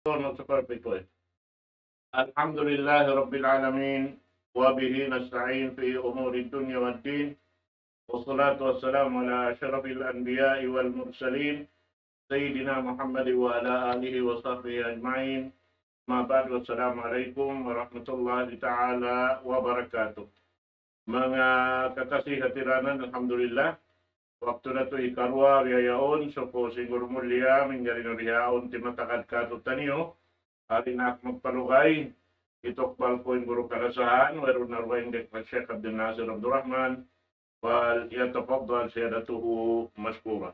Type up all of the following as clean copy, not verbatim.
not so perfectly. الحمد لله رب العالمين وبه نستعين في أمور الدنيا والدين والصلاة والسلام على أشرف الأنبياء والمرسلين سيدنا محمد وعلى آله وصحبه أجمعين. ما بعد والسلام عليكم ورحمة الله تعالى وbarakatuh. Mga kakasih hatiranan, alhamdulillah. Waktu na to ikarwa riyaon so po siguro mulia menjadi riyaon timatakad kato taniyo. Hari na magpalugay itok balkoin guru karasahan waru narwain dek Syekh Abdul Nasir Abdul Rahman wal yatafaddal siyadatuhu mashkura.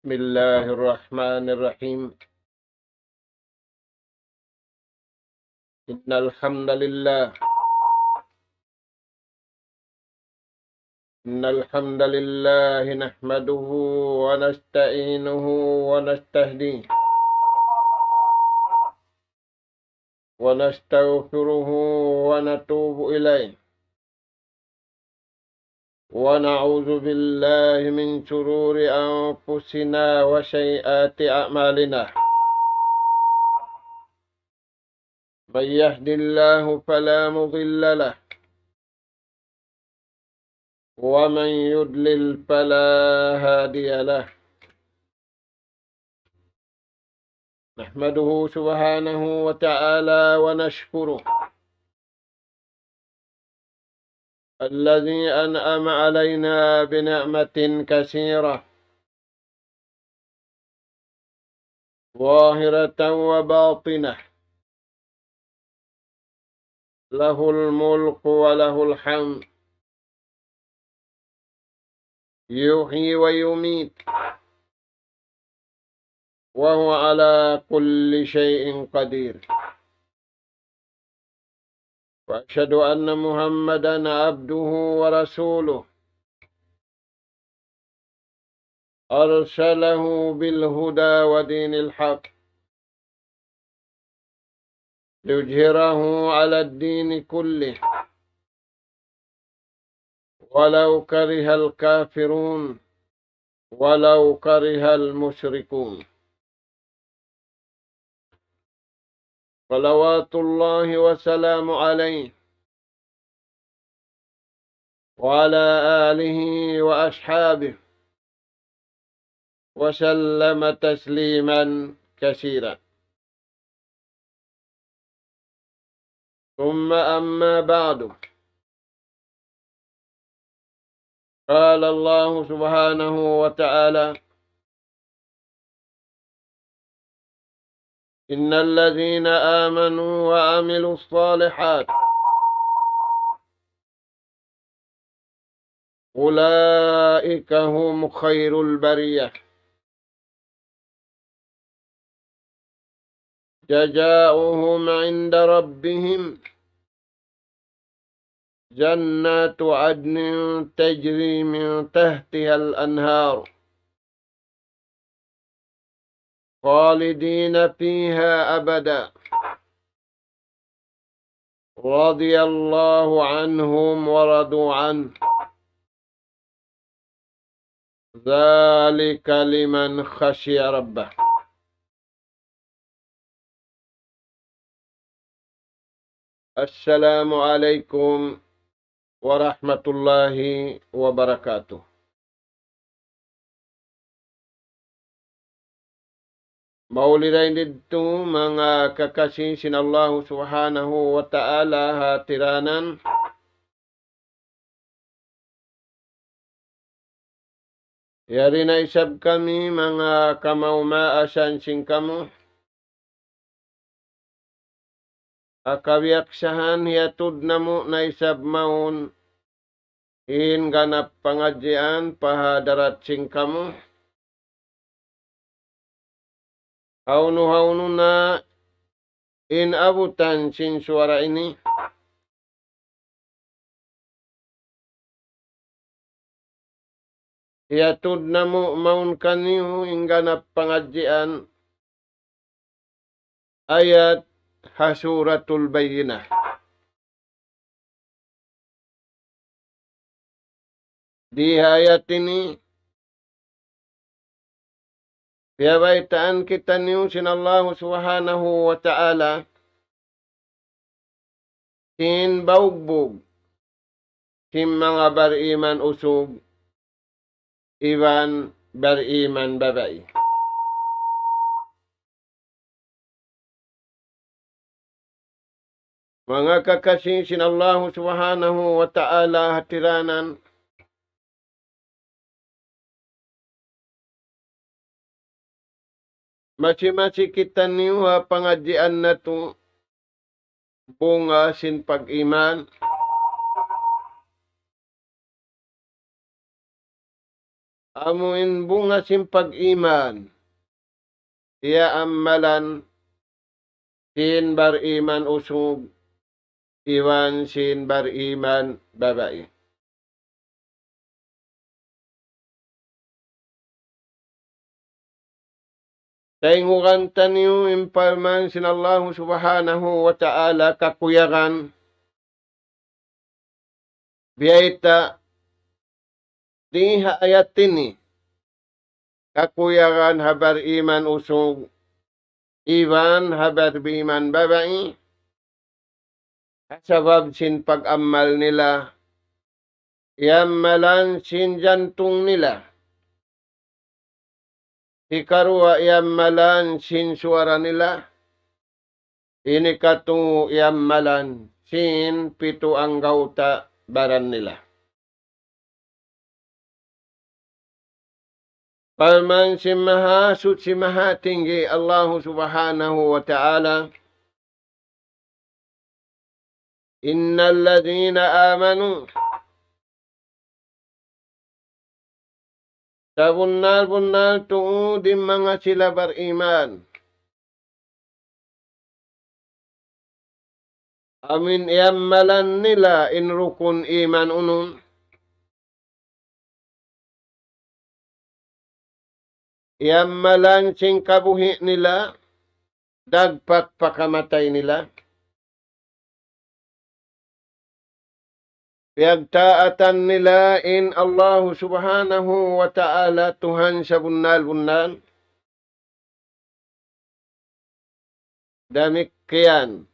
بسم الله الرحمن الرحيم. إن الحمد لله نحمده ونستعينه ونستهديه ونستغفره ونتوب إليه ونعوذ بالله من شرور أنفسنا وسيئات أعمالنا. من يهد الله فلا مضل له ومن يضلل فلا هادي له. نحمده سبحانه وتعالى ونشكره الذي أنعم علينا بنعمة كثيرة ظاهرة وباطنة، له الملك وله الحمد، يحيي ويميت وهو على كل شيء قدير. وأشهد أن محمدا عبده ورسوله أرسله بالهدى ودين الحق ليظهره على الدين كله ولو كره الكافرون ولو كره المشركون. صلوات الله وسلام عليه وعلى آله وأصحابه وسلم تسليما كثيرا. ثم أما بعد، قال الله سبحانه وتعالى: إن الذين آمنوا وعملوا الصالحات أولئك هم خير البرية، جزاؤهم عند ربهم جنات عدن تجري من تحتها الأنهار خالدين فيها أبدا، رضي الله عنهم ورضوا عنه، ذلك لمن خشي ربه. السلام عليكم ورحمة الله وبركاته. Maulidain dito mga kakasih sinallahu subhanahu wa ta'ala hatiranan. Yari na isab kami mga kamaumaasan sing kamu. Akawiaksahan hiatud namo na isab maun in ganap pangadyan pahadarat sing kamu. Haunu na in abutan sin suara ini. Hiatud namo maun kanihu in ganap pangadyan ayat Suratul Bayyinah. Di ayat ini biyabaitaan kita niyo sinallahu subhanahu wa ta'ala sin baugbog sin mga bariman usog iwan bariman babae. Mga kakasing sinallahu subhanahu wa ta'ala hatiranan masi-masi kita niyo pangadjian na to bunga sin pag-iman. Amuin bunga sin pag-iman. Iya amalan sin bariman usog iwan sin bariman babae. Taingukan taniyo impalman sinallahu subhanahu wa ta'ala kakuyakan biyaita di ayat ini kakuyakan habar iman usog iwan habar biman babae sabab sin pag-amal nila yamalan sin jantung nila. Ikarua yamalan sin suara nila. Ini katu yamalan sin pito ang gauta baran nila. Palman si maha suci maha tinggi Allah subhanahu wa ta'ala. Innal ladhina amanu sa bunal-bunal tuudin mga sila bariman. Amin yamalan nila in rukun iman unun. Yamalan sing kabuhi nila, dagpak pakamatay nila. Piyagtaatan nila in Allah subhanahu wa ta'ala Tuhan sa bunal-bunal. Demikian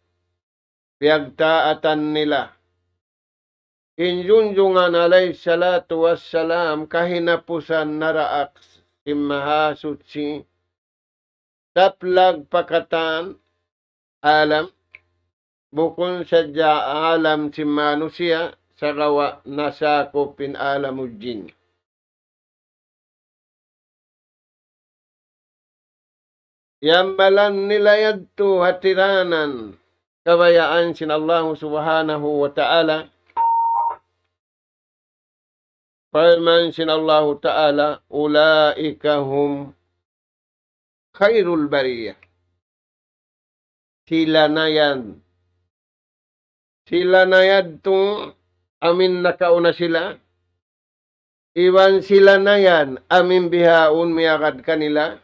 piyagtaatan nila. Injunjungan alayhi salatu wassalam kahinapusan naraak si maha suci taplag pakatan alam bukun sadya alam si manusia sarawa nasakopin alamujin. Yamalan nila yadto hatiranan kabayaan sin Allah subhanahu wa ta'ala. Firman sin Allah ta'ala ulaika hum khairul bariyah. Sila na yan. Sila na yadto amin nakauna sila. Iwan sila na yan. Amin bihaun miyakad kanila.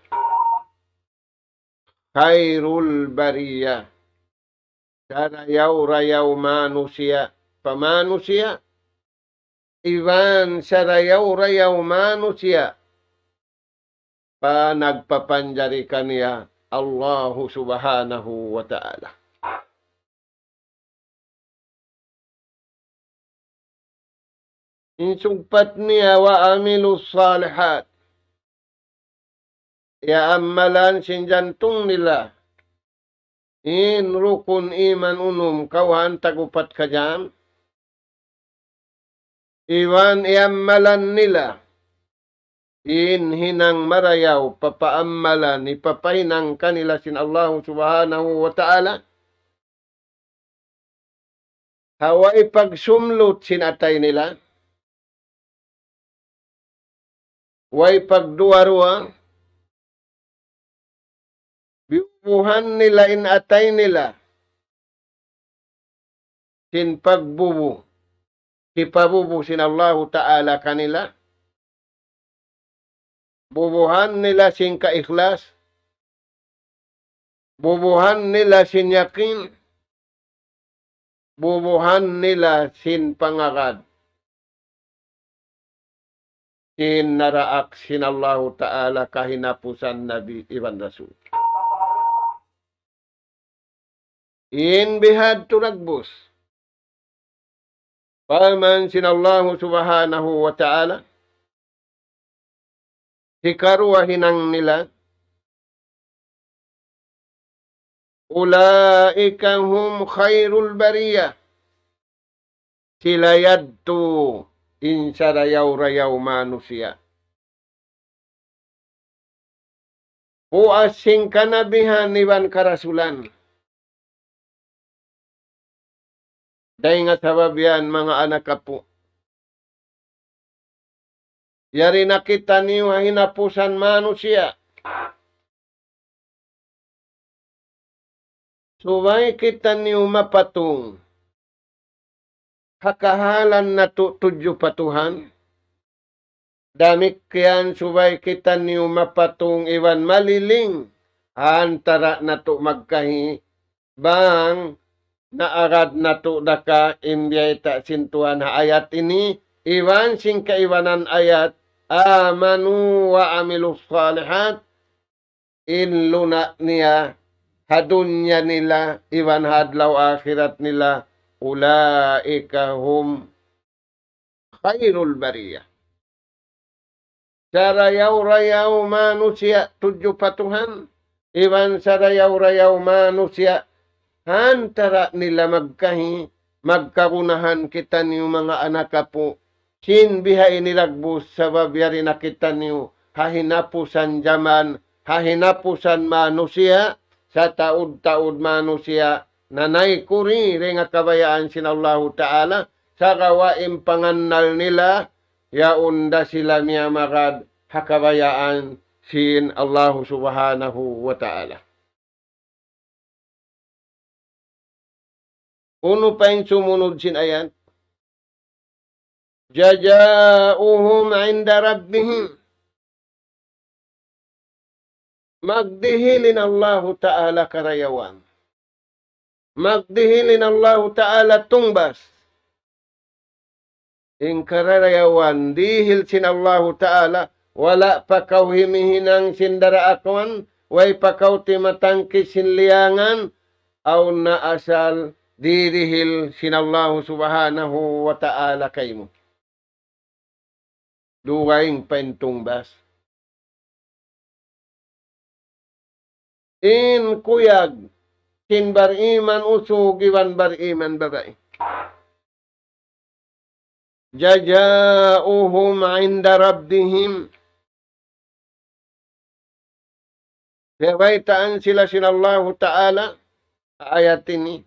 Khairul bariyah. Sarayaw-rayaw manusia. Pamanusia. Iwan sarayaw-rayaw manusia. Nagpapanjari kaniya Allah subhanahu wa ta'ala. Insugpat niya wa amilus salihat. Ya amalan sin jantung nila. In rukun iman unum kawan tagupat kajam. Iwan iamalan nila. In hinang marayaw papaamalan ipapahinang kanila sin Allah subhanahu wa ta'ala. Hawa ipagsumlut sin atay nila. Way pagduwa-ruwa, biubuhan nila in atay nila, sin pagbubu, ipabubu sin Allah ta'ala kanila, bubuhan nila sin kaikhlas, bubuhan nila sin yakin, bubuhan nila sin pangagad, sin naraak sin Allah Ta'ala kahinapusan Nabi Iwan Rasul. In bihad to nagbus. Paman sin Allah Subhanahu wa Ta'ala, hikaruahinang nila, ulaika hum khairul bariyah. Sila yadto insarayaw-rayaw manusia. Puasing kanabihan iwan karasulan. Dahil nga sabab yan, mga anak kapo. Yari nakita niyo hinapusan manusia. Subay kita niyo mapatong. Hakahalan na tudyo patuhan. Damik kiyan subay kita niyo mapatong iwan maliling. Antara na to magkahi. Bang naarad na to daka imbya ita sintuan ha ayat ini. Iwan sing kaiwanan ayat. Amanu wa amilus salihat. Inluna niya. Hadunya nila. Iwan hadlaw akhirat nila. Ulaika hum khairul bariyah. Sarayaw-rayaw manusia tujuh patuhan. Iwan sarayaw-rayaw manusia. Antara nila magkahi. Magkarunahan kita niyo mga anak kapo. Sin bihay nilagbus sabab yari nakita niyo. Hahinapusan zaman. Hahinapusan manusia. Sa taud-taud manusia. Nanay kuri ringat kabayaan sin Allah Ta'ala sa gawain pangannal nila yaunda sila niya magad hakabayaan sin Allah Subhanahu wa Ta'ala. Uno pa yung sumunod sin ayan. Jajauhum inda rabbihim. Magdihilin Allah Ta'ala karayawan. Magdihilin Allah Ta'ala tungbas. In kararayawan, dihil sin Allah Ta'ala, wala pa kau himihinang sindara akwan, way pa kau timatangki sinliangan, aw na asal dirihil sin Allah Subhanahu wa Ta'ala kaymo. Duwaing pentungbas. In kuyag, sin bariman usug iwan bariman babae. Jajauhum inda rabbihim. Kebaitaan sila sinallahu ta'ala. Ayat ini.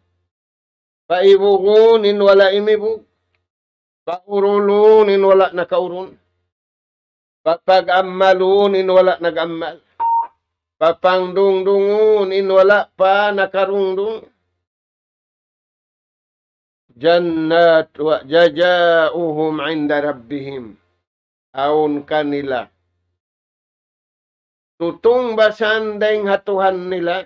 Paibugunin wala imibug. Paurulunin wala nakaurun. Papag-ammalunin wala nag-ammal. Papangdungdungunin wala pa nakarungdung. Jannat wa jajauhum inda rabbihim. Aun kanila. Tutong basan dahing hatuhan nila.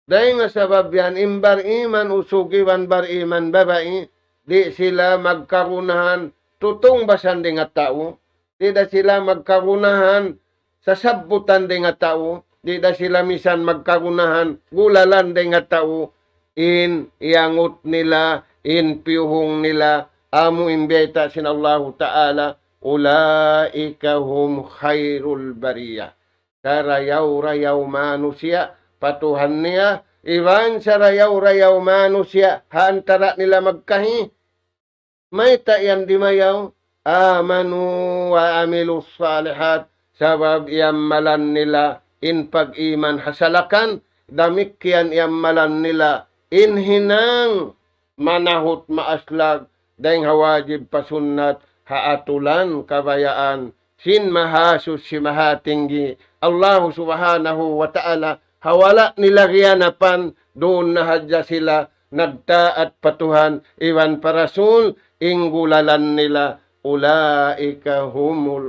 Dahing nga sabab yan, imbar iman usugiwan bar iman babae. Di sila magkarunahan. Tutong basan ding nga tao. Di da sila magkarunahan. Sasabutan din nga tao, di da sila misan magkagunahan, gulalan din nga tao, in iangot nila, in piyuhong nila, amo imbeta sin Allah Ta'ala, ulaika hum khairul bariyah. Sarayaw-rayaw manusia, patuhan niya, iwan sarayaw-rayaw manusia, haantara nila magkahi, may tayan di mayaw, amanu wa amilus salihat, sabab iammalan nila in pag-iman hasalakan, damikyan iammalan nila in hinang manahot maaslag, dahing hawajib pasunnat haatulan kabayaan, sin mahasus si mahatinggi, Allah Subhanahu wa Ta'ala, hawala nila giyanapan, doon na hadya sila, nagtaat patuhan, iwan parasul, ingulalan nila, ulaika hum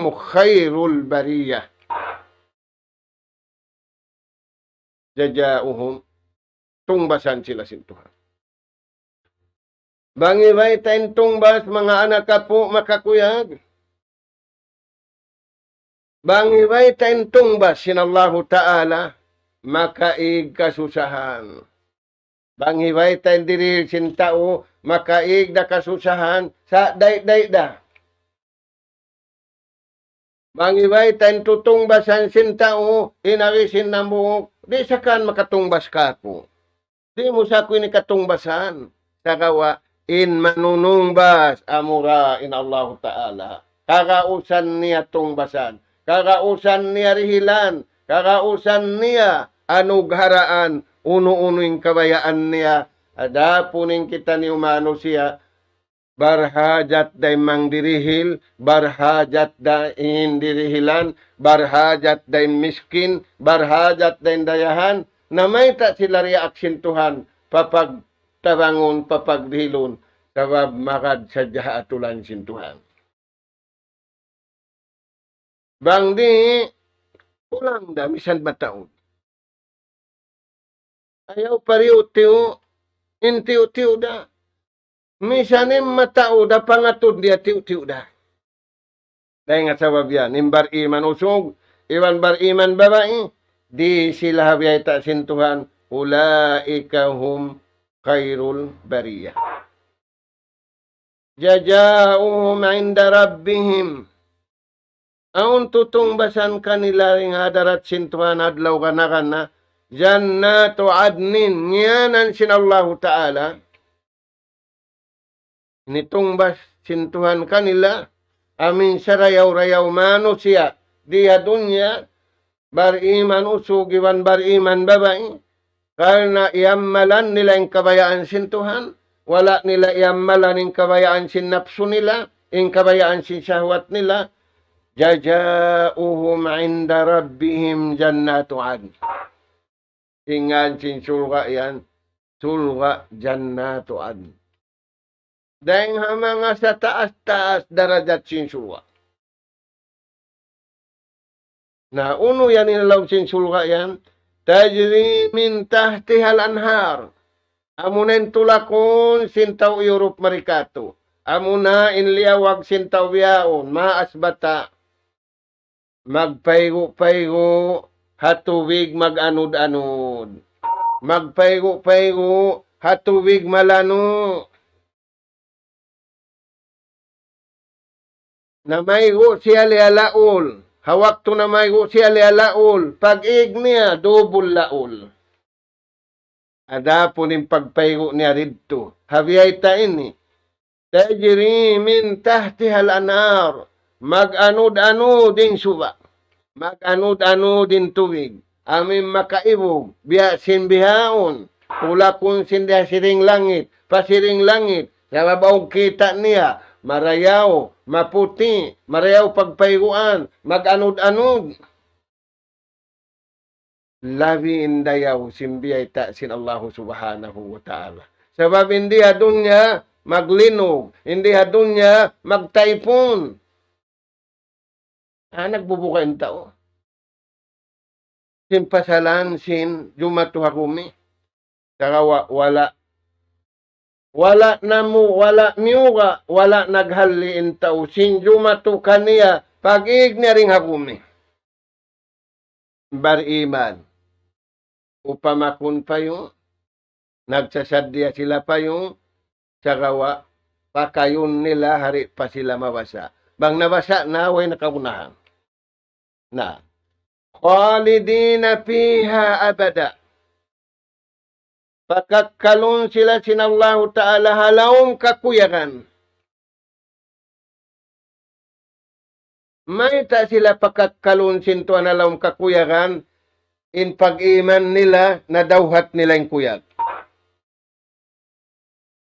khairul bariyah. jajauhum, tungbasan sila sintuhan. Bangibay tayong tungbas, mga anak kapo makakuyag. Bangibay tayong tungbas, sinallahu ta'ala, makaig kasusahan. Bangibay tayong diri sintao, makaig na kasusahan sa day-day da. Bangibay tayong tutungbasan sintao, inarisin na mo, di sakan makatumbas ka po. Di mo sa ko ni katungbasan. Sa kawa, in manunungbas amura in Allah Ta'ala. Kakausan niya tungbasan. Kakausan niya rihilan. Kakausan niya anugharaan. Uno-uno yung kabayaan niya. Adapunin kita ni umano siya. Barhajat day mang dirihil. Barhajat day indirihilan. Barhajat day miskin. Barhajat day dayahan. Na may ta sila reaksyon Tuhan. Papagtabangon, papagdilon. Sabab makad sa atulan sin Tuhan. Bang di, ulang da, misan mataon. Ayaw pariw-tiw, intiw-tiw da. Misanim matao da, pangatod dia tiw-tiw da. Dahil nga sabab yan, imbar iman usog, iwan bar iman babae, di sila habiyay ta sintuhan, ulaika hum khairul bariyah. Jajauhum inda rabbihim. Aun tutungbasan kanila ring hadarat sintuhan adlaw kana jannatu adnin nyanan sinallahu ta'ala. Nitumbas sintuhan kanila amin sarayaw-rayaw manusia diha dunya bariman usugiwan bariman babae karena iammalan nila yung kabayaan sintuhan wala nila iammalan yung kabayaan sin napsu nila yung kabayaan sin syahwat nila jajauhum inda rabbihim jannatu adn. Ingan sin sulga yan sulga jannatu adn. Dahil mga sa taas-taas darajat sin sulga. Na uno yan inalaw sin sulga yan. Tajri min tahtihal anhar. Amunen tulakon sintaw Europe marikato. Amuna inliawag sintaw biyaon. Maas bata. Magpaygo-paygo. Hatuwig mag-anod-anod. Magpaygo-paygo. Hatuwig malano. Namaygo siya lialaol. Hawak to namaygo siya lialaol. Pag-ig niya, double laol. Ada po ning pagpaygo niya rito. Habiyay ta ini. Tajri min tahtihal anar. Mag-anod-anod din suba. Mag-anod-anod din tuwig. Amin makaibog. Biyasin bihaon. Tulakon sindiha siring langit. Pasiring langit. Sa babaw kita niya. Marayaw, maputi, marayaw pagpayguan, mag-anod-anod. Labi indayaw, simbiyay ta sin Allah subhanahu wa ta'ala. Sabab hindi adunya maglinog, hindi adunya magtaypon. Nagbubuka yung tao. Sin pasalan, sin jumatuhakumi. Saka wala namo, wala miyuga, wala naghaliin tao. Sinjumatu kaniya, pag-iig niya ring hakumi. Bariman. Upamakun pa yung, nagsasadya sila pa yung, sagawa, pakayon nila, hari pa sila mabasa. Bang nabasa na, way nakaunahan. Na, khalidina fiha abada. Pagkakalon sila sinallahu ta'ala halawang kakuyakan. May ta sila pagkakalon sintuan halawang kakuyakan in pag-iman nila na dawhat nila yung kuyag.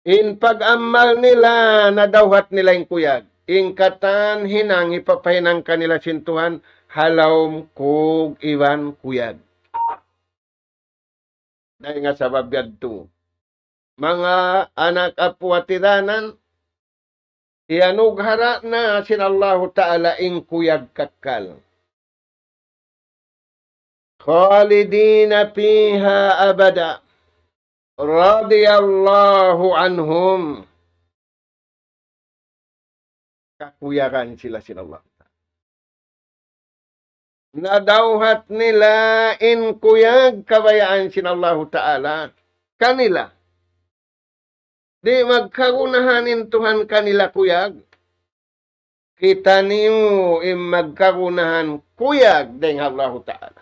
In pag-amal nila na dawhat nila yung kuyag. In katan hinang ipapahinang kanila sintuhan halawang kog iwan kuyag. Dahil nga sabab yadto. Mga anak apwatidanan, ianughara na sinallahu ta'ala ing kuyag kakal. khalidina fiha abada. Radiyallahu anhum. Kakuyakan sila sinallah. Nadauhat nila in kuyag kabayaan sinallahu ta'ala. Kanila. Di magkagunahanin Tuhan kanila kuyag. Kita niyo magkagunahan kuyag dengan Allah Ta'ala.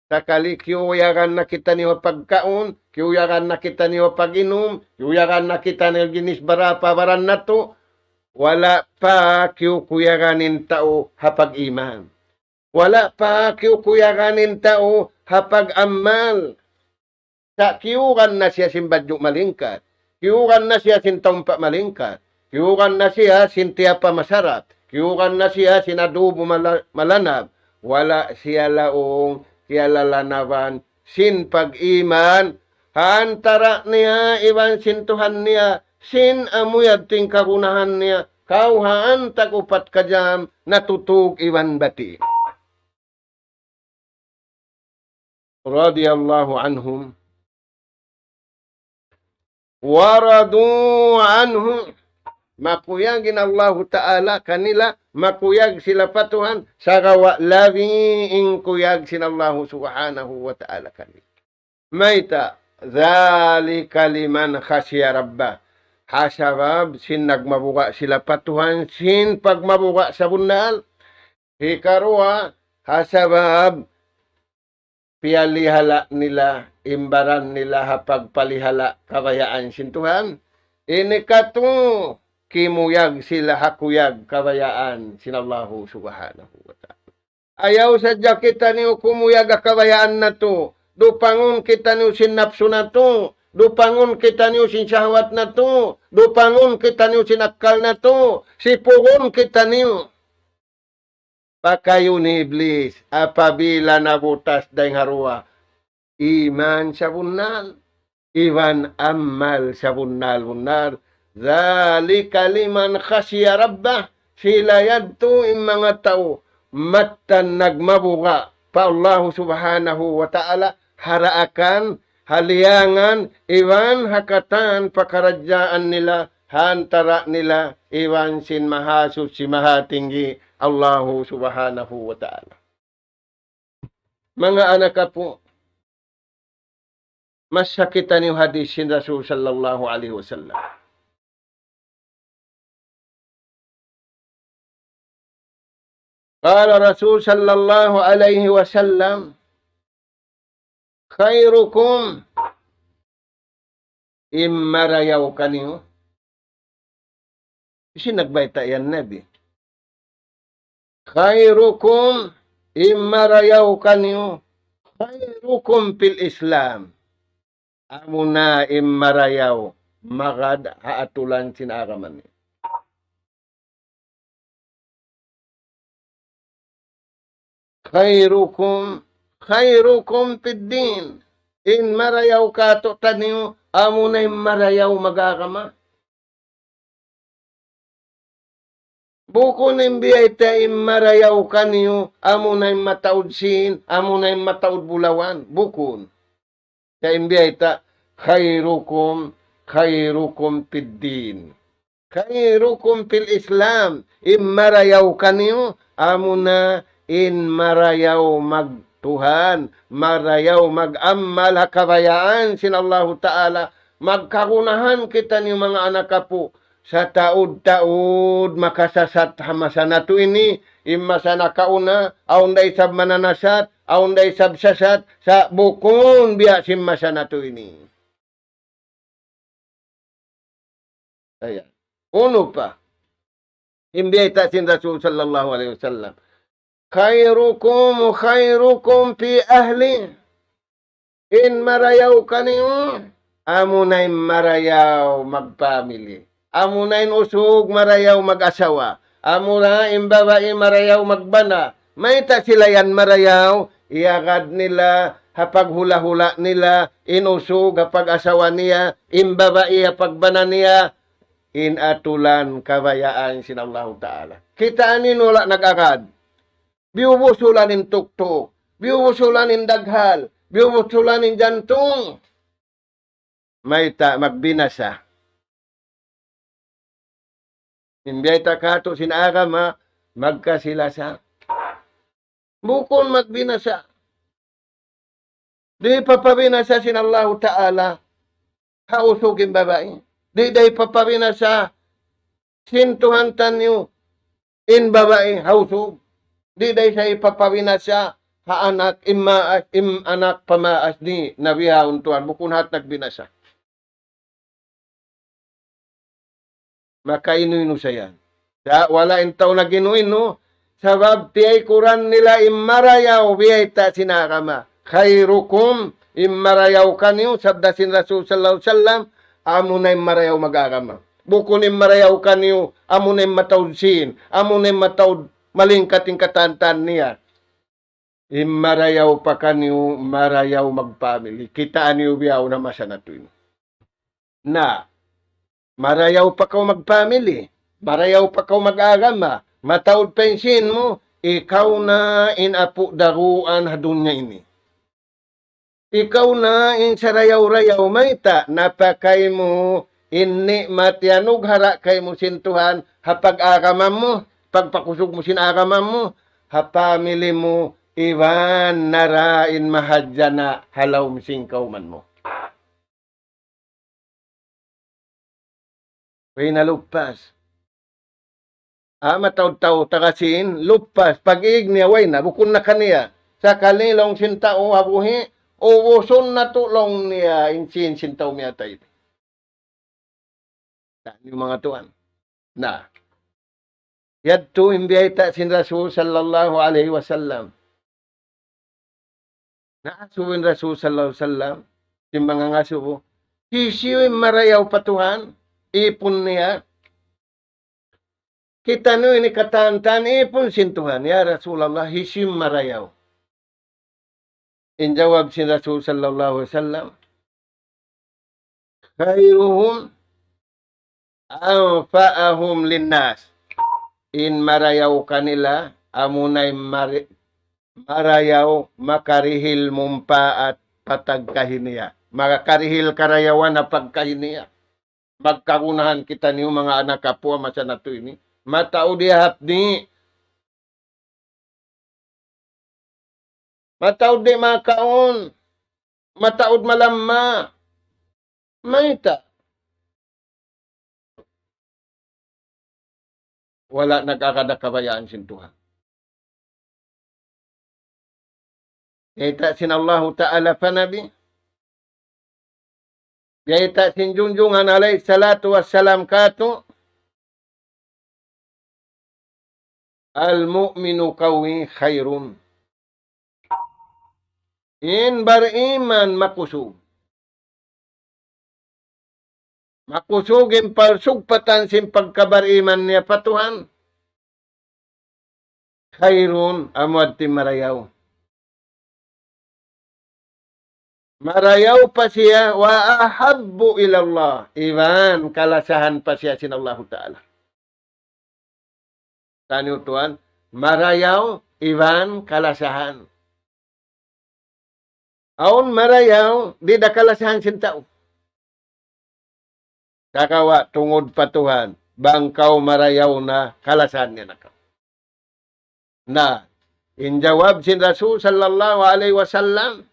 Sakali kiuyagan na kita niyo pagkaon, kiuyagan na kita niyo pag-inom, kiuyagan na kita niyo ginis barapa baran na to, wala pa kiukuyaganin tao hapag iman. Wala pa kiukuyaganin tao hapag amal. Sa kiugan na siya simbadyo malingkat. Kiugan na siya sintompa malingkat. Kiugan na siya sintiya pa masarap. Kiugan na siya sinadubo malanab. Wala siya laong kialalanaban sin pag-iman. Hantara niya, iban sintuhan niya. Sin amuyad ting kagunahan niya, kauhaan tagupat kajam, natutug iwan bati. Radiyallahu anhum. Waradu anhum. Makuyagin Allah Ta'ala kanila, makuyag sila patuhan, sagawa labi ing kuyag sinallahu subhanahu wa ta'ala kanila. Maita, zalika liman khasya rabbah. Hasabab, sin nagmabuka sila patuhan, sin pagmabuka sa bundal. Hikarua, hasabab, pialihala nila, imbaran nila hapagpalihala kabayaan sin Tuhan. Inikatu, kimuyag sila hakuyag kabayaan sinallahu subhanahu wa ta'ala. Ayaw sadya kita niyo kumuyag kabayaan na to. Dupangon kita niyo sin napso na to. Dupangon kita niyo sin syahwat na to. Dupangon kita niyo sin akal na to. Sipugon kita niyo. Pakayo ni Iblis. Apabila nabutas dahing harua. Iman sa bunal. Iwan amal sa bunal-bunal. Zalika liman khasya rabbah. Sila yadto yung mga tao. Matan nagmabuka pa Allah subhanahu wa ta'ala. Haraakan, haliangan, iwan hakatan pakaradyaan nila, hantara nila, iwan sin mahasub si mahatinggi Allah subhanahu wa ta'ala. Mga anak po, masakitan yung hadis sin Rasul sallallahu alaihi wasallam. Qala Rasul sallallahu alaihi wasallam, khairukum immarayaw kaniyo. Kasi nagbayta yan Nabi. Khairukum immarayaw kaniyo. Khairukum fil Islam. Amuna immarayaw magad haatulan sinaraman niyo. Khairukum fid din. In marayaw kato taniyo, amo na marayaw magakama. Buko na biyay ta marayaw kaniyo, amo na mataud sin, amo na mataud bulawan. Bukon. Kaya biyay ta, khairukum fid din. Khairukum fil Islam. In marayaw kaniyo, amo na in marayaw magtuhan, marayaw mag-ammal hakabayaan sin Allah Ta'ala, magkagunahan kita ni mga anak po, sa taud-taud makasasat hamasana to ini, imasana kauna, aunday sab mananasat, aunday sab sasat, sa bukon biya simmasana to ini. Ayan. Uno pa, imbiyata sin Rasul sallallahu alaihi wasallam, khairukum fi ahli. In marayaw kaniyo, amo na'y marayaw magpamili. Amo na'y usog marayaw mag-asawa. Amo na'y babae marayaw magbana. May ta sila yan marayaw, iagad nila, hapag hula-hula nila, inusog hapag asawa niya, imbabae hapag bana niya, inatulan kabayaan sin Allah Ta'ala. Kita anin wala nag-agad. biubusulanin tuktok, biubusulanin daghal, biubusulanin jantung. May ta magbinasa. Imbiyay ta kato sinagama, magkasilasa. Bukon magbinasa. Di papabinasa sin Allah Ta'ala. Hausugin babae. Di day papabinasa sintuhan tanyo in babae hausug. Di day sa ipapabinasa haanak anak pamaas ni nabiha untuan. Bukon hat nagbinasa. Makainu-inu saya. Wala intaw na ginuino. Sabab tiyay kuran nila imarayaw biyay ta sinakama. Khairukum imarayaw kanyo. Sabdasin Rasul sallallahu alaihi wasallam. Amo na imarayaw mag-agama. Bukon imarayaw kanyo. Amo na matawd sin. Amo na matawd malingkating katantan niya. Imarayaw pa kanyo. Marayaw magpamili. Kitaan niyo biyaw na masanatuin. Na. Marayaw pa kaw magpamili. Marayaw pa kaw mag-agama. Matawad pensin mo. Ikaw na inapu daruan hadunya ini. Ikaw na insarayaw-rayaw maita. Napakay mo inni matyanug hara kay mo sintuhan. Hapag-agama mo. Pagpakusog mo sinagama mo. Hapamili mo. Iwan narain mahadjana halaw misingkaw man mo. Way na lupas. Matawd-taw takasin, lupas. Pag-iig niya, way na, bukon na kaniya. Sa kalilong sintao habuhi, uwuson na tulong niya, insin sintaw miya tayo. Saan yung mga tuan? Na. Yadto, imbiyay ta sin Rasul sallallahu alaihi wasallam. Naasuwin Rasul sallallahu alaihi wasallam, yung mga ngasubo, sisiyo'y marayaw patuhan, ipon niya. Kita no ini katantan ipon sintuhan. Ya Rasulullah hisim marayaw. Injawab si Rasul sallallahu alaihi wasallam. Khairuhum anfa'ahum linnas. In marayaw kanila amunay marayaw makarihil mumpa at patagkahiniya. Makakarihil karayawan na pagkahiniya. Magkakunahan kita niyo mga anak kapwa masanato ini. Mataod ihapni. Mataod di makaon. Mataod malamma. Maita. Wala nagkakadakabayaan sintuhan. Ita sin Allah Ta'ala panabi. Ita sin junjungan alaihi salatu wassalam kato. Al-mu'minu kawi khairun. In bariman makusug. Makusugin parsugpatan sin pagkabariman niya patuhan. Khairun amwad ti marayaw. Marayaw pa siya wa ahabbu ilallah. Iwan kalasahan pa siya sin Allah Ta'ala. Tani tuan, marayaw, iwan, kalasahan. Aun marayaw, di da kalasahan sintao. Kakawa, tungod patuhan, bangkaw marayaw na kalasahan niya nakaw. Na, injawab sin Rasul sallallahu alaihi wasallam,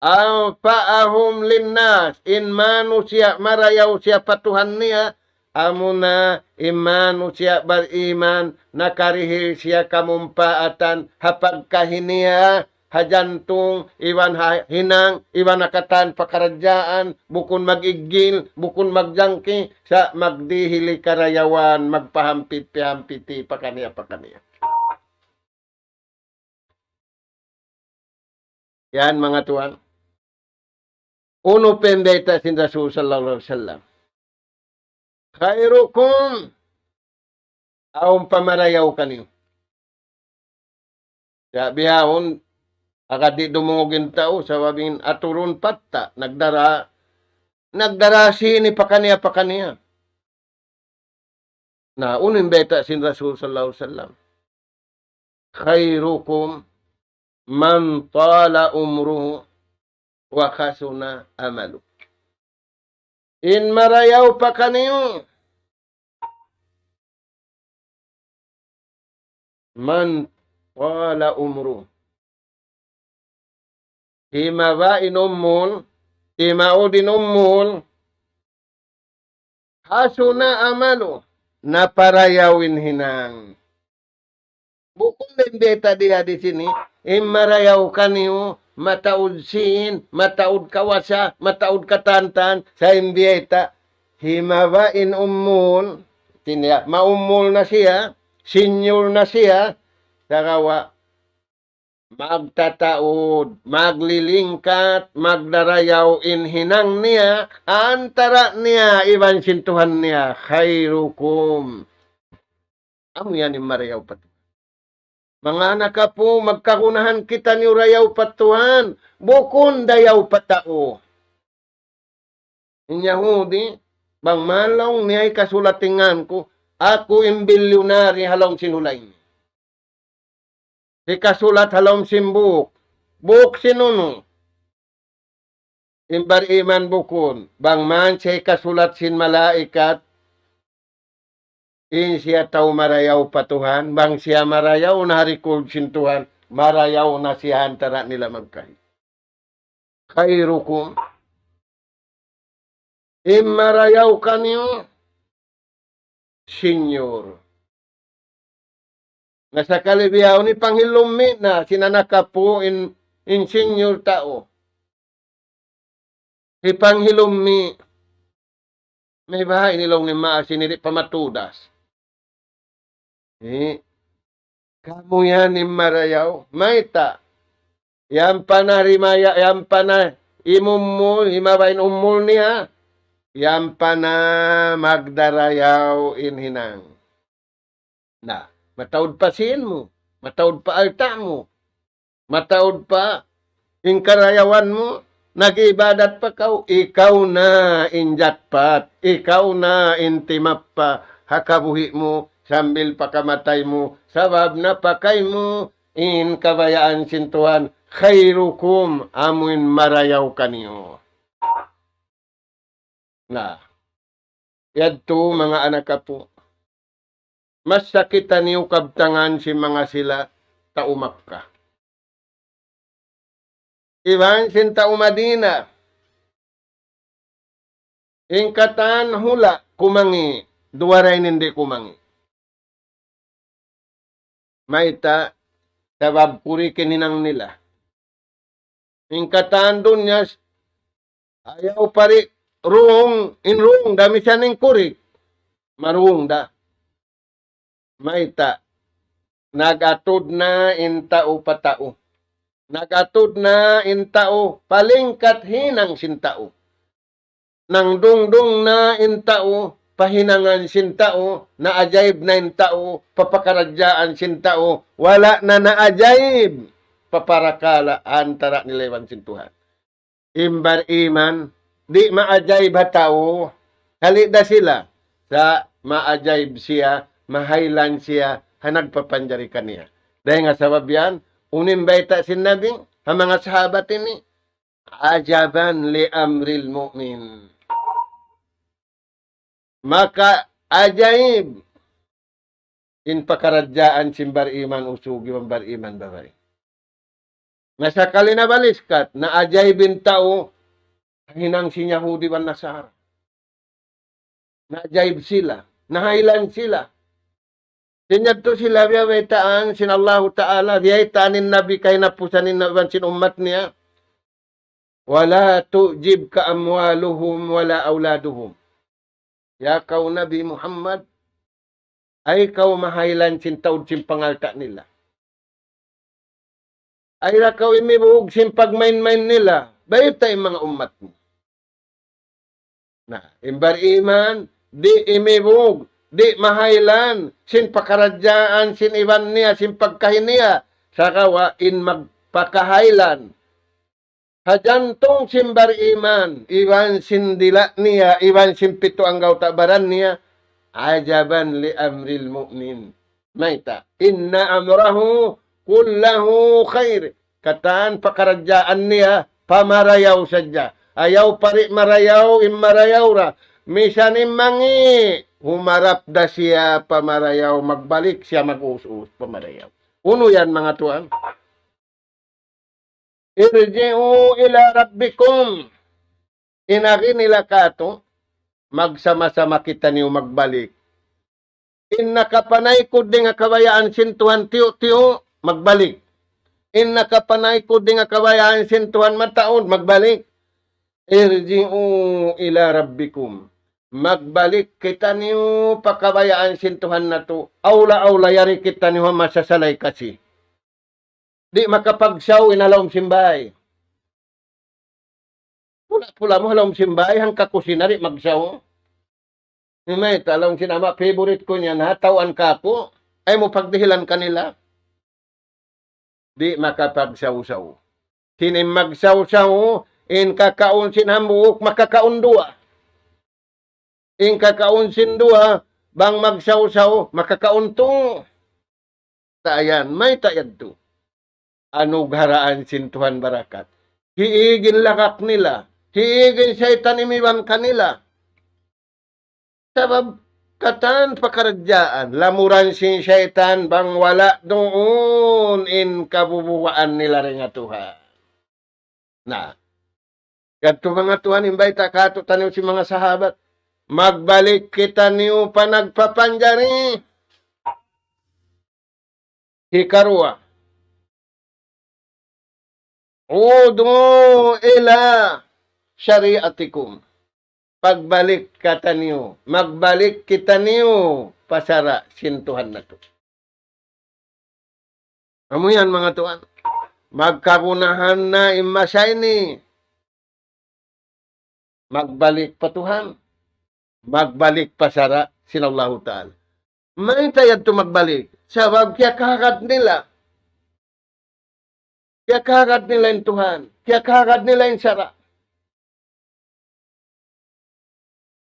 fa'ahum linnas, in manu siya, marayaw siya patuhan niya, amuna imanu siya bariman nakarihil siya kamumpaatan hapagkahiniya hajantung iwan hinang iwan nakatan pakaradyaan bukon magigil bukon magjangki sa magdihili karayawan magpahampit-pahampiti pakaniya. Yan mga tuan. Uno pendeta sin Rasul sallallahu alaihi wasallam. Khairukum aong pamarayaw kaniyo. Sabi haon, akadi dumungogin tao, sababing aturun patta, nagdara sini pakaniya. Na unin beta sin Rasul sallallahu alaihi wasallam. khairukum man tala umruhu wa khasuna amalu. In marayaw pa kaniyo, man tala umruhu. Hima inummul, timaudin ummul, hasuna amalu, naparayawin hinang. Bukod din beta diha di sini, marayaw kaniyo, mataud sin, mataud kawasa, mataud katantan, sa imbiyeta, himabain ummul, tinya, maummul na siya, senior na siya, sakawa, magtataod, maglilingkat, magdarayaw hinang niya, antara niya, iban sintuhan niya, khairukum. Amo yan yung marayaw pati. Mga anak ka po, magkakunahan kita ni rayaw patuhan, bukon dayaw patao. Inyahudi, bang malong niya'y kasulatingan ko, ako imbilyonary halong sinulay. Si kasulat halong simbuk, buk sinuno. Imbar iman bukon, bang man siya kasulat sin malaikat, in siya tau marayaw patuhan, bang siya marayaw na harikul sintuhan, marayaw na siya antara nila magkay. Khairukum, marayaw kanyo, senior. Nasa kalibiyaw ni Panghilumi na sinanaka po in senior tao. Si Panghilumi, may bahay nilong ni Maa siniri pamatudas. Kamu yan ni marayaw, maita. Yan pa na rimaya, yan pa na imumul, himabain umul niya. Yan pa na magdarayaw hinang. Na, mataod pa sin mo, mataod pa alta mo, mataod pa karayawan mo, nag-ibadat pa ikaw na injatpat, ikaw na intimap pa, hakabuhi mo, sambil pakamatay mo, sabab na pakay mo, in kabayaan sintuhan, khairukum, amuin marayaw kaniyo. Na, yadto mga anak ka po, mas sakitan niyo kabtangan si mga sila, taumak ka. Iban sinta umadina, ingkatan hula, kumangi, duwaray hindi kumangi. Maita, sabab kurikin hinang nila. Ingkatan doon niya, ayaw pari, ruong, dami siya ng kurik. Maruong da. Maita, nagatod na intao patao. Nagatod na intao, palingkat hinang sintao. Nang dungdung na intao, pahinangan sintao, naajayib na intao, papakaradyaan sintao, wala na naajayib, paparakala antara nilewan sintuhan. Imbar iman, di maajayib hatao, halida sila, sa maajayib siya, mahaylan siya, hanagpapanjari kaniya. Dahil nga sabab yan, unimbayta sinabi, ang mga sahabat ini, ajaban li amril mu'min. Maka ajaib, in pakaradyaan simbar iman usugi bar iman babay. Nasa kalinabaliskat, na ajaibin tao, hinang si Yahudi wan Nasara. Na-ajaib sila, nahaylan sila. Sinyadto sila biyawaitaan, sin Allah Ta'ala, biyawaitaan Nabi kay napusanin na sin umat niya. Wala tu'jib ka amwaluhum, wala auladuhum. Ya kau Nabi Muhammad, ay kau mahaylan sin taud sin pangalta nila. Ay rakaw imibuhog sin pagmain-main nila, bayot tayo mga umat mo. Na, imbar iman, di imibuhog, di mahaylan, sin pakaradyaan, sin iban niya, sin pagkahiniya, sakawa in magpakahaylan. Hajantong simbar iman, iwan sin dila niya, iwan sin pito ang gautabaran niya, ajaban li amril mu'min. Maita, inna amrahu kullahu khair. Kataan pakaradyaan niya, pamarayaw sadya. Ayaw pari marayaw, imarayaw ra. Misan imangi, humarap da siya pamarayaw, magbalik siya mag-us-us pamarayaw. Uno yan mga tuan. Irji'u ila rabbikum. Inari nila kato, magsama-sama kita niyo magbalik. Nakapanay ko din nga kabayaan sintuhan tiyo-tiyo, magbalik. Nakapanay ko din nga kabayaan sintuhan mataon, magbalik. Irji'u ila rabbikum. Magbalik kita niyo pakabayaan sintuhan na to. Aula-aula yari kita niyo masasalay kasi. Di makapagsaw inalawm simbay. Pula mo halawm simbay, hang kakusinari magsaw. May talong sinama, favorite ko niyan, hatawan ka ko. Ay mo pagdihilan kanila. Di makapagsaw-saw. Sinim magsaw-saw, in kakaon sinhambuok, makakaon dua. In kakaon sindua, bang magsaw-saw, makakaon to. Tayan, may tayad to. Anugaraan sintuhan barakat. Hiigin lakak nila. Hiigin syaitan imiwan kanila. Sabab katan pakaradyaan, lamuran sin syaitan bang wala doon in kabubuwaan nila rin nga Tuhan. Na, kadto mga Tuhan, imbay takato taniw si mga sahabat, magbalik kita niyo pa nagpapanjari. Hikarua. Udu ila syariatikum. Pagbalik kata niyo, magbalik kita niyo, pasara sintuhan na to. Amo yan mga tuan. Magkakunahan na imasay ni. Magbalik pa Tuhan. Magbalik pasara sinallahu ta'ala. May tayad to magbalik. Sabab kaya kakad nila. Kaya kakad nila yung Tuhan. Kaya kakad nila yung sara.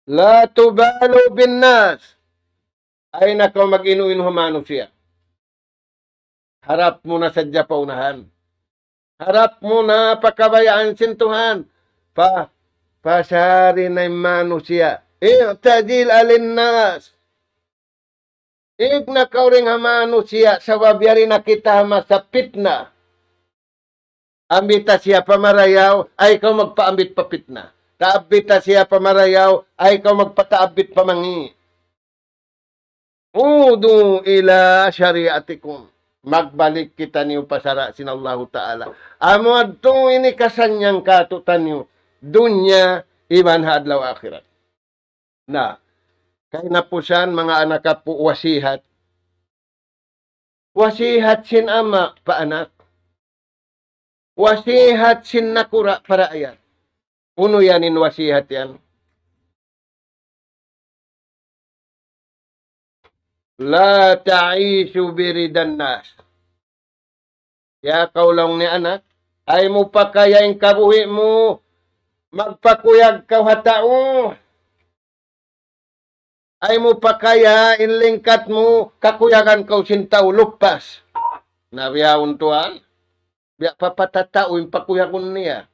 La tubalu bin nas. Ay nakaw mag-inuin humano siya. Harap mo na sadya paunahan. Harap mo na pakabayaan sintuhan. Pasari na mano siya. I'tadil alin nas. Nakaw ring hamano siya. Sa wabyari na kita masapit na. Ambita siya pamarayaw. Ay ikaw magpaambit papit na. Taabita siya pamarayaw, ay ikaw magpataabit pamangi. Udu ila syariatikum. Magbalik kita niyo pasara sinallahu ta'ala. Amo adto ini kasanyang katutan niyo. Dunya iman hadlaw akhirat. Na, kay napusan mga anak po wasihat. Wasihat sin ama paanak. Wasihat sin nakura para ayat. Uno yan in wasihat yan. La ta'ishu biridan nas. Kaya kaulang ni anak, ay mo pa kaya yung kabuhi mo, magpakuyag ka hatao. Ay mo pa kaya inlingkat mo, kakuyagan ka sintaw lupas. Nabiyaon tuan, biya papatatao yung pakuyagon niya.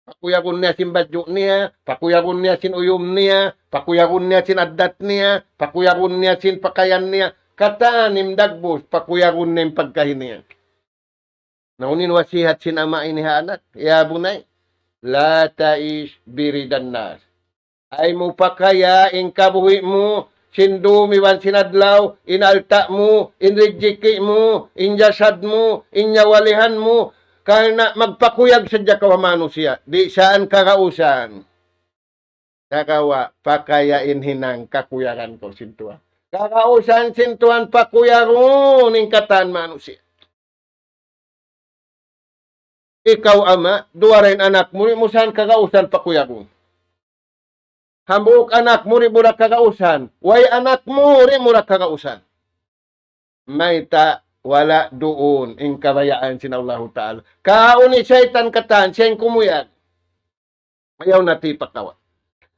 Pakuyagon niya sin badyo niya, pakuyagon niya sin uyom niya, pakuyagon niya sin adat niya, pakuyagon niya sin pakayan niya, katanim dagbos, pakuyagon niya yung pagkahin niya. Naunin wasihat sin ama inihanak, ya bunay, la ta'ish biridan nas. Ay mo pa kaya in kabuhi mo, sindumiwan sinadlaw, inalta mo, inrejiki mo, injasad mo, inyawalihan mo, kaya na magpakuyag sadya kawamano siya. Di saan kakausan. Kakawa, pakayain hinang kakuyagan ko sintuan. Kakausan sintuan pakuyagon ing katan manusia. Ikaw ama, dua rin anak mo, mo saan kakausan pakuyagon. Hambuk anak mo, riburak kakausan. Way anak mo, riburak kakausan. May wala doon in kabayaan sinallahu ta'ala. Kauni syaitan katan, siyang kumuyag. Ayaw natipakawa.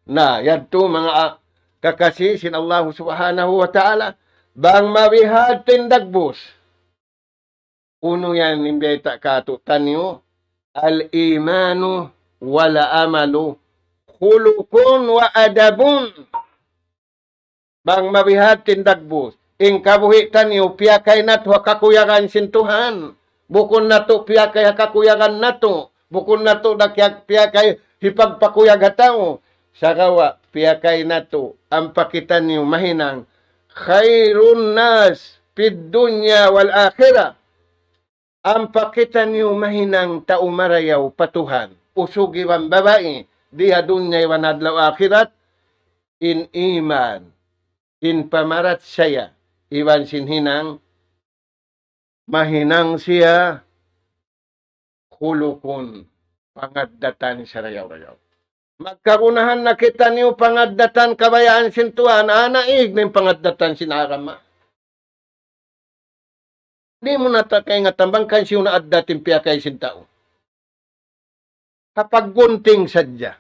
Na, yadto mga kakasi sinallahu subhanahu wa ta'ala, bang mawihad tindagbos. Uno yan, hindi ta katutan nyo. Al-imanu wal amalu khulukun wa adabun. Bang mabihat tindagbus. Ing kabuhitan nyo, piyakay nato kakuyagan sintuhan. Bukon nato piyakay kakuyagan nato. Bukon nato piyakay hipagpakuyag hatao. Sakawa, piyakay nato, ang pakitan nyo mahinang. Khairun nas fid dunya wal akhirah. Ang pakitan niyo mahinang taumarayaw patuhan. Usugi wang babae. Diha dunya'y wanadlaw akhirat. In iman. In pamarat saya. Iwan sinhinang. Mahinang siya. Kulukun. Pangaddatan sa rayaw-rayaw. Magkagunahan na kita niyo pangaddatan kabayaan sintuhan. Anaig ng pangaddatan sinarama. Di mo natakay nga tambang kansiyo na adda timpiya kay sintao. Kapag gunting sadya.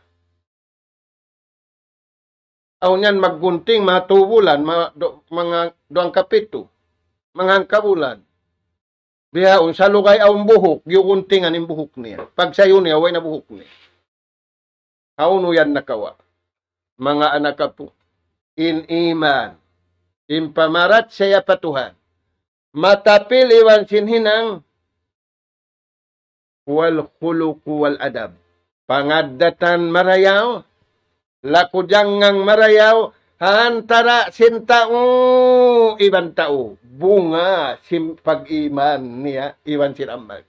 Aw niyan maggunting, mga tubulan, mga doang kapito, mga kabulan. Bihaon, sa lugay awang buhok, yung guntingan yung buhok niya. Pag sayo niya, way na buhok niya. Kauno yan nakawa. Mga anak ka po. In iman. In pamarat saya patuhan. Matapil iwan sinhinang wal khuluku wal adab. Pangaddatan marayaw, lakujangang marayaw, hantara sintao, iban tao. Bunga pag-iman niya, iwan sinambal.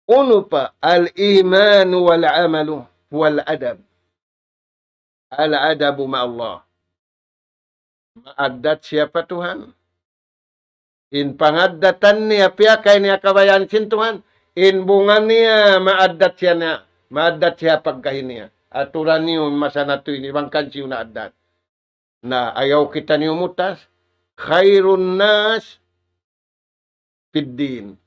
Uno pa, al-iman wal amalu wal adab. Al-adabu ma'allah. Maadat siya pa Tuhan. In pangaddatan niya, piyakay niya kabayan sin Tuhan. In bunga niya, maadat siya pagkahin niya. Aturan niyo, masanatoy ni ibang kansiyo na adat. Na ayaw kita niyo mutas, khairun nas fiddin.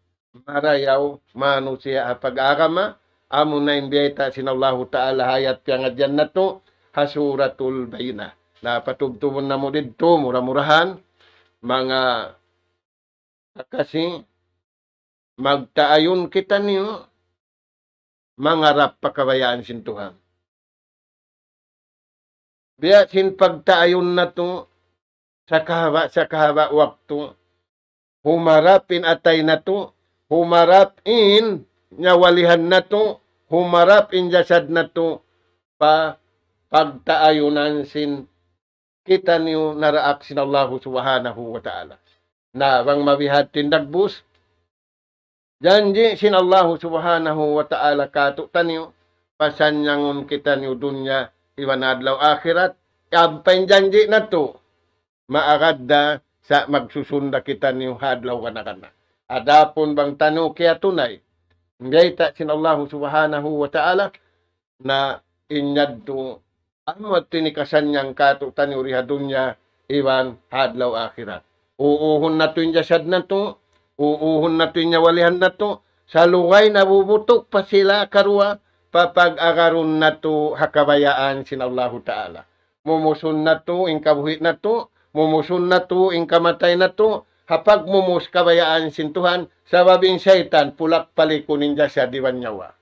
Marayaw, manu siya pag-agama, amo na imbiyata sinallahu ta'ala hayat piyangadyan na to, hasuratul bayna. Na patubtubon na mo dito, mura-murahan, mga kasi magtaayon kita niyo, mangarap pakabayaan sintuhan. Biya sin pagtaayon na to, sa kahaba waktu, humarapin atay na to, humarapin nyawalihan na to, humarapin jasad na to, pagtaayonan sin kita niyo naraak sin Allah subhanahu wa ta'ala. Na bang mabihat tindagbus, janji sin Allah subhanahu wa ta'ala katutan niyo, pasanyangon kita niyo dunya, iwan adlaw akhirat, kampain janji na to, maagad sa magsusunda kita niyo hadlaw kanakana. Adapon bang tanu kaya tunay, ngayon sin Allah subhanahu wa ta'ala, na inyad to, ano at tinikasan niyang katutan yung rihadunya iwan hadlaw akhirat. Uuhon na to yung jasad na to, uuhon na to yung nyawalihan na to, sa lugay nabubutok pa sila karua, papag-agaron na to hakabayaan sin Allahu Ta'ala. Mumusun na to, ing kabuhit na to, mumusun na to, ing kamatay na to, hapag mumus kabayaan sin Tuhan, sa babing syaitan, pulak palikunin jasad iwan nyawa.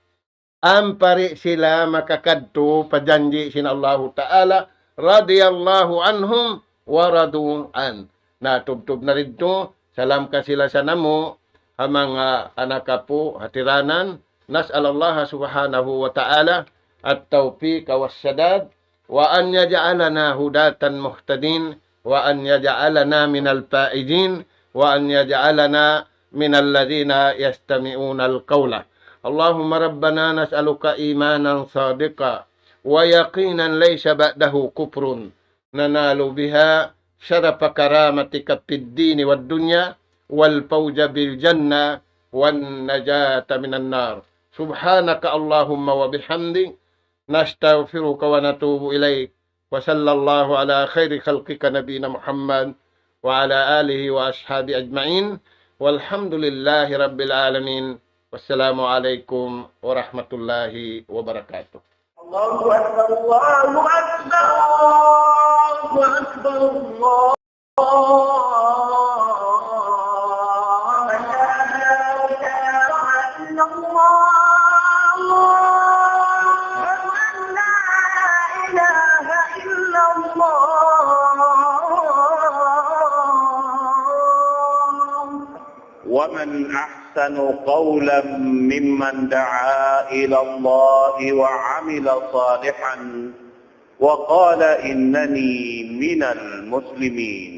Ampari sila makakadto pajanji sin Allahu Ta'ala radiyallahu anhum wa radu an. Natubtub na ridto, salam ka sila sa namo, ang mga anak po hatiranan, nas'alallaha subhanahu wa ta'ala at tawfiq wa sadad wa an yaj'alana hudatan muhtadin wa an yaj'alana minal faizin wa an yaj'alana minal ladina yastami'una al-qawla. اللهم ربنا نسألك إيمانا صادقا ويقينا ليس بعده كفر ننال بها شرف كرامتك في الدين والدنيا والفوز بالجنة والنجاة من النار. سبحانك اللهم وبحمدك نستغفرك ونتوب إليك وصلى الله على خير خلقك نبينا محمد وعلى آله وأصحابه أجمعين والحمد لله رب العالمين. Wassalamualaikum warahmatullahi wabarakatuh. Allahu Akbar, Allahu Akbar, Allahu Akbar, Allah. إلا الله لا إله إلا الله ومن أحسن قولا ممن دعا إلى الله وعمل صالحا وقال إنني من المسلمين